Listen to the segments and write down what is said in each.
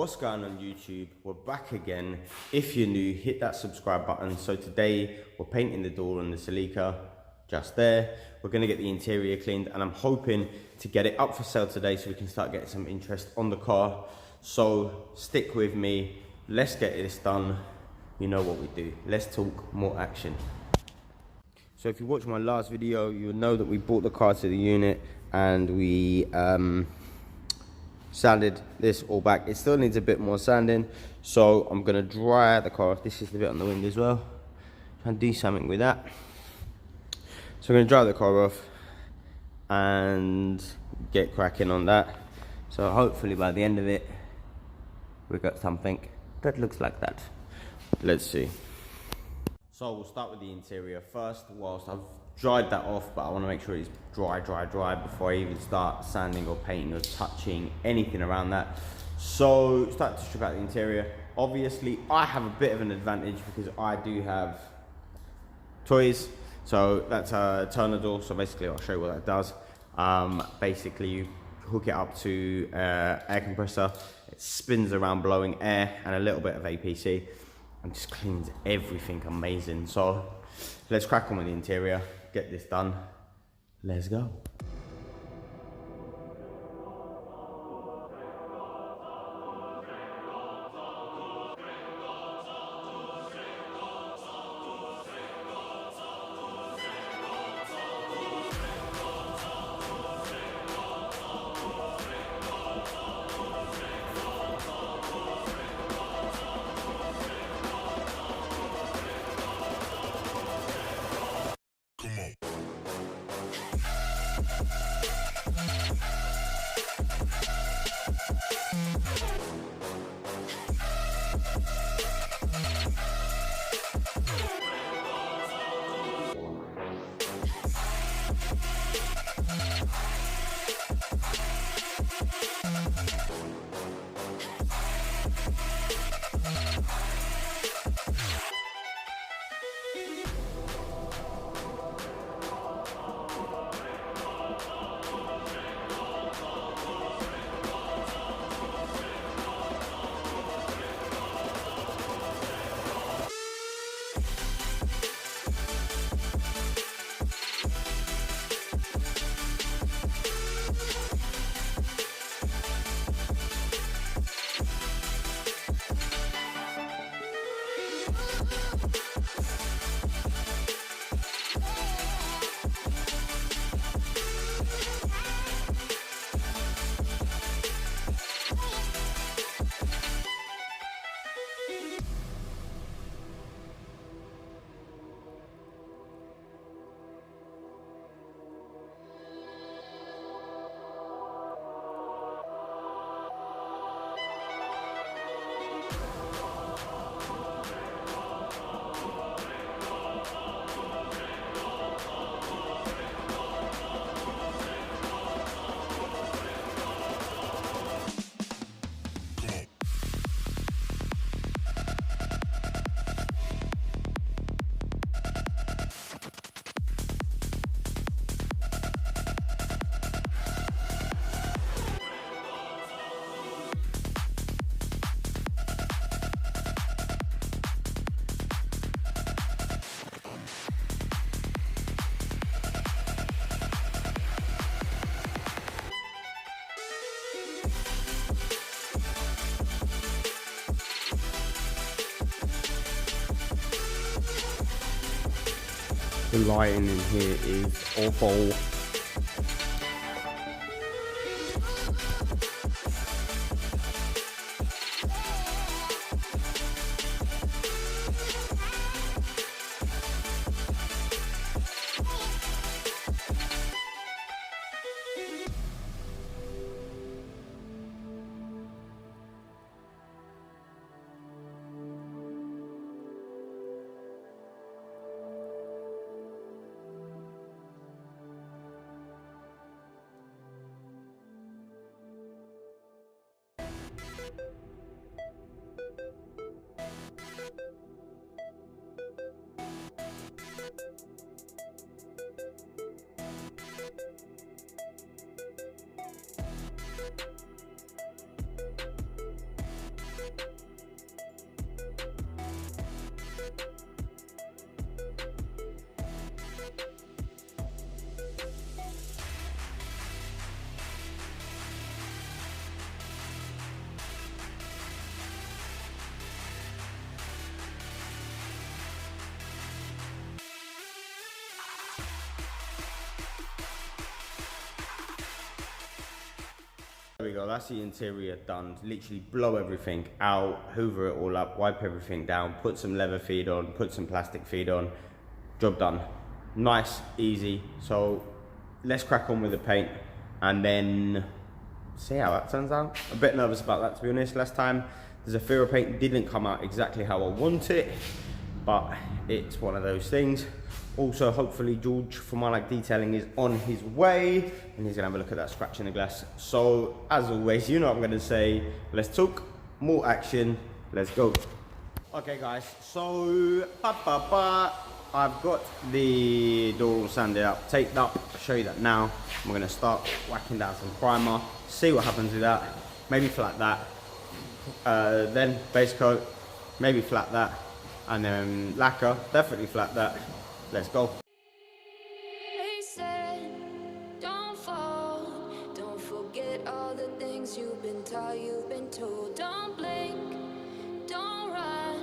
What's going on YouTube? We're back again. If you're new, hit that subscribe button. So today we're painting the door on the Celica, just there. We're going to get the interior cleaned and I'm hoping to get it up for sale today so we can start getting some interest on the car. So stick with me, let's get this done. You know what we do, let's talk more action. So if you watched my last video, you'll know that we brought the car to the unit and we sanded this all back. It still needs a bit more sanding, so I'm gonna dry the car off. This is the bit on the wind as well. Try and do something with that. So I'm gonna dry the car off and get cracking on that. So hopefully by the end of it, we've got something that looks like that. Let's see. So we'll start with the interior first, whilst I've dried that off, but I want to make sure it's dry before I even start sanding or painting or touching anything around that. So start to strip out the interior. Obviously I have a bit of an advantage because I do have toys. So that's a turner door, so basically I'll show you what that does. Basically you hook it up to air compressor, it spins around blowing air and a little bit of APC and just cleans everything amazing. So let's crack on with the interior, get this done, let's go. The lighting in here is awful. There we go, that's the interior done. Literally blow everything out, hoover it all up, wipe everything down, put some leather feed on, put some plastic feed on, job done. Nice, easy. So let's crack on with the paint and then see how that turns out. A bit nervous about that, to be honest. Last time the Zafira paint didn't come out exactly how I want it, but it's one of those things. Also, hopefully George from My Like Detailing is on his way and he's gonna have a look at that scratch in the glass. So as always, you know what I'm gonna say, let's talk, more action, let's go. Okay guys, so I've got the door all sanded up, taped up. I'll show you that now. I'm gonna start whacking down some primer, see what happens with that, maybe flat that, then base coat, maybe flat that, and then lacquer, definitely flat that. Let's go. They said, don't fall, don't forget all the things you've been taught, you've been told. Don't blink, don't run,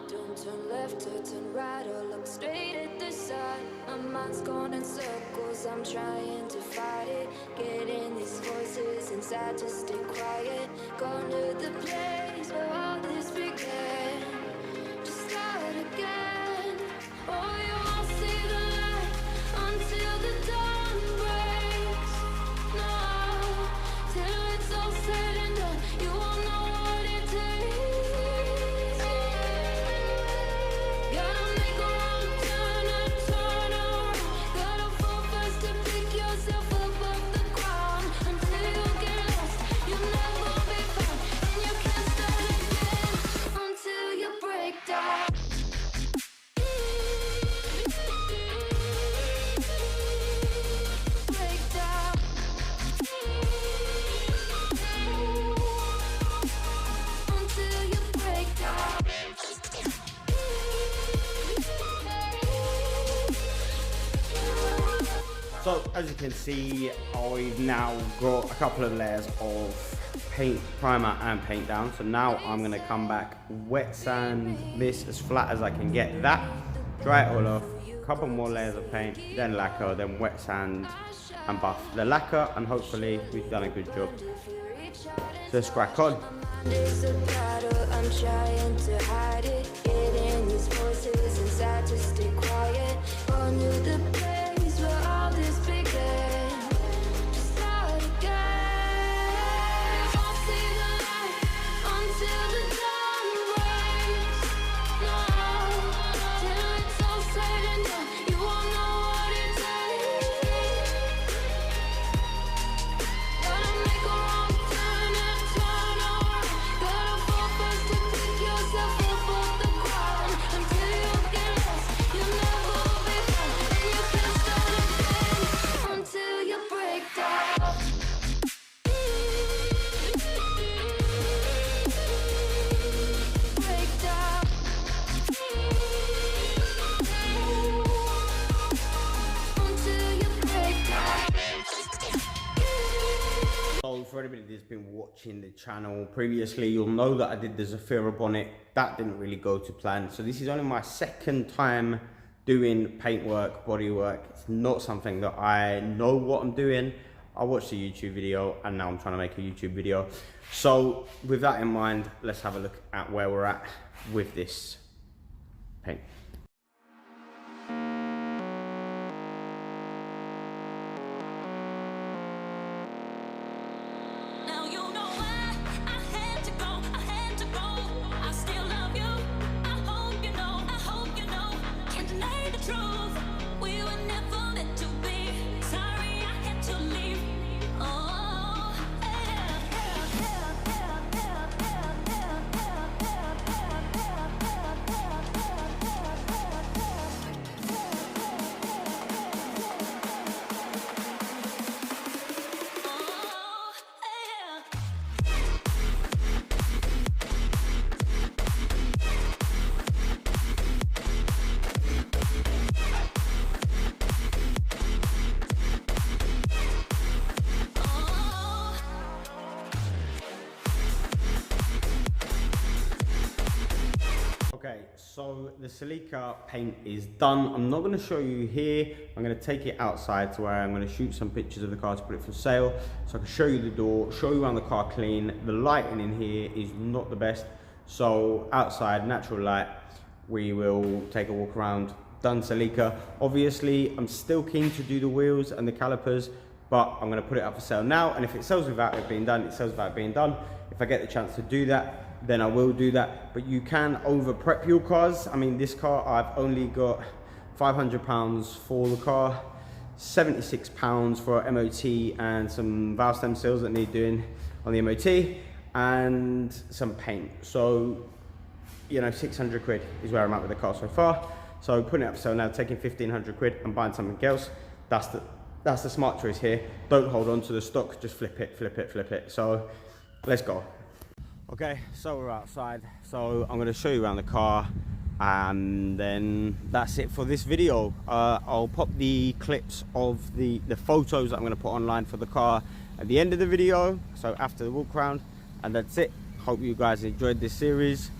don't turn left or turn right or look straight at the sun. My mind's going in circles, I'm trying to fight it, getting these voices inside to stay quiet. Going to the place where all this began, just start again. Oh, you won't see the light until the dawn breaks. No, till it's all said and done, you won't know what it takes. Gotta make a wrong turn and turn around. Gotta fall fast to pick yourself up off the ground. Until you get lost, you'll never be found, and you can't start again until you break down. So as you can see, I've now got a couple of layers of paint, primer and paint down. So now I'm gonna come back, wet sand this as flat as I can get that, dry it all off, a couple more layers of paint, then lacquer, then wet sand and buff the lacquer, and hopefully we've done a good job. So let's crack on. I'm trying to hide it, getting these voices inside to stay quiet. On to the place where all this began, just start again. You won't see the light until the dawn breaks. No, till it's all said and done, you won't know what it takes. Gotta make a wrong turn and turn around. Gotta fall fast to pick yourself up off the ground. Until you get lost, you'll never be found, and you can't start again until you break down. Break down. Until you break down. So for anybody that's been watching the channel previously, you'll know that I did the Zafira bonnet. That didn't really go to plan. So this is only my second time doing paint work, body work. It's not something that I know what I'm doing. I watched a YouTube video and now I'm trying to make a YouTube video. So with that in mind, let's have a look at where we're at with this paint. Now you know why I had to go, I had to go. I still love you. I hope you know, I hope you know. Can't deny the truth. We were never meant to be. Sorry I had to leave. Oh, so the Celica paint is done. I'm not going to show you here. I'm going to take it outside to where I'm going to shoot some pictures of the car to put it for sale, so I can show you the door, show you around the car clean. The lighting in here is not the best, so outside, natural light, we will take a walk around. Done Celica. Obviously, I'm still keen to do the wheels and the calipers, but I'm going to put it up for sale now, and if it sells without it being done, it sells without it being done. If I get the chance to do that, then I will do that. But you can over prep your cars. I mean, this car, I've only got £500 for the car, £76 for MOT and some valve stem seals that need doing on the MOT, and some paint. So, you know, 600 quid is where I'm at with the car so far. So putting it up for sale now, taking 1,500 quid and buying something else. That's the smart choice here. Don't hold on to the stock, just flip it, flip it, flip it. So let's go. Okay, so we're outside. So I'm going to show you around the car, and then that's it for this video. I'll pop the clips of the photos that I'm going to put online for the car at the end of the video, so after the walk around, and that's it. Hope you guys enjoyed this series,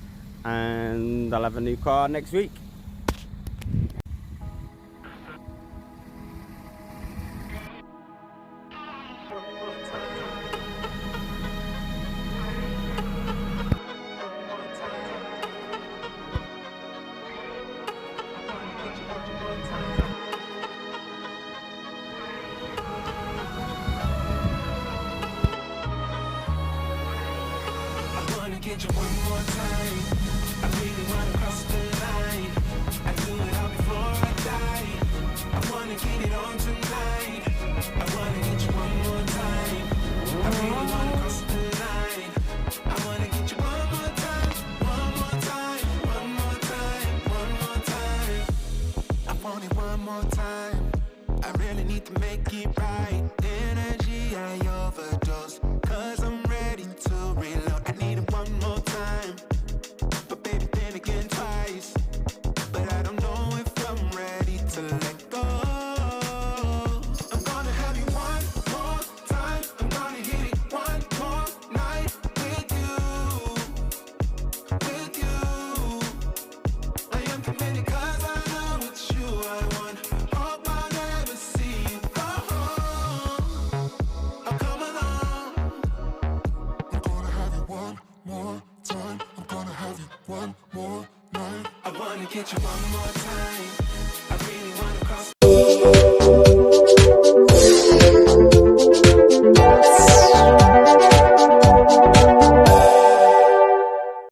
and I'll have a new car next week. Get you one more time. I really wanna cross the line. I do it all before I die. I wanna get it on tonight. I wanna get you one more time. I really wanna cross the line. I wanna get you one more time, one more time, one more time, one more time. I want it one more time. I really need to make it right. Energy I overdose, 'cause I'm ready to reload. I need it one more time, but baby then again twice. But I don't know if I'm ready to let go. I'm gonna have you one more time. I'm gonna hit it one more night with you, with you. I am committed 'cause I know it's you I want. Hope I'll never see you go home. Oh, come along. I'm gonna have you one more time. I'm gonna have you one more night. I wanna get you one more time.